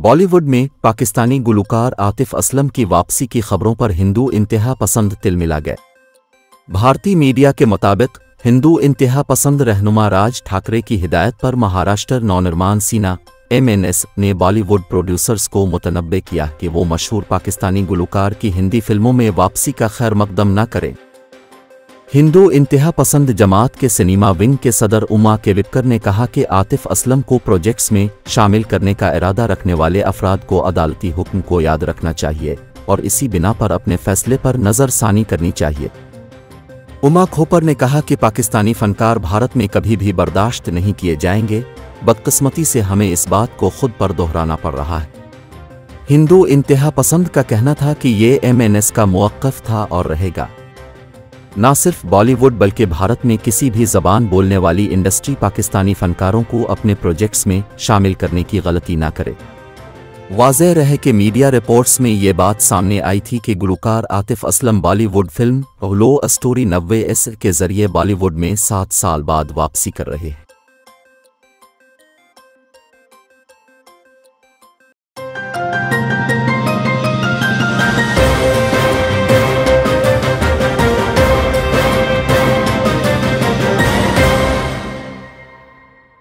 बॉलीवुड में पाकिस्तानी गुलकार आतिफ असलम की वापसी की खबरों पर हिंदू इंतहा पसंद तिलमिला गए। भारतीय मीडिया के मुताबिक हिंदू इंतहा पसंद रहनुमा राज ठाकरे की हिदायत पर महाराष्ट्र नवनिर्माण सेना MNS ने बॉलीवुड प्रोड्यूसर्स को मुतनब्बे किया कि वो मशहूर पाकिस्तानी गुलकार की हिंदी फिल्मों में वापसी का खैर मकदम न करें। हिंदू इंतहा पसंद जमात के सिनेमा विंग के सदर उमा केविटकर ने कहा कि आतिफ असलम को प्रोजेक्ट्स में शामिल करने का इरादा रखने वाले अफराद को अदालती हुक्म को याद रखना चाहिए और इसी बिना पर अपने फैसले पर नज़रसानी करनी चाहिए। उमा खोपर ने कहा कि पाकिस्तानी फनकार भारत में कभी भी बर्दाश्त नहीं किए जाएंगे। बदकिस्मती से हमें इस बात को खुद पर दोहराना पड़ रहा है। हिंदू इंतहा पसंद का कहना था कि ये MNS का मौक़िफ़ था और रहेगा। ना सिर्फ बॉलीवुड बल्कि भारत में किसी भी ज़बान बोलने वाली इंडस्ट्री पाकिस्तानी फ़नकारों को अपने प्रोजेक्ट्स में शामिल करने की गलती ना करे। वाज़ेह रहे कि मीडिया रिपोर्ट्स में ये बात सामने आई थी कि गुलकार Atif Aslam Bollywood film love story 90S के ज़रिए बॉलीवुड में 7 साल बाद वापसी कर रहे हैं।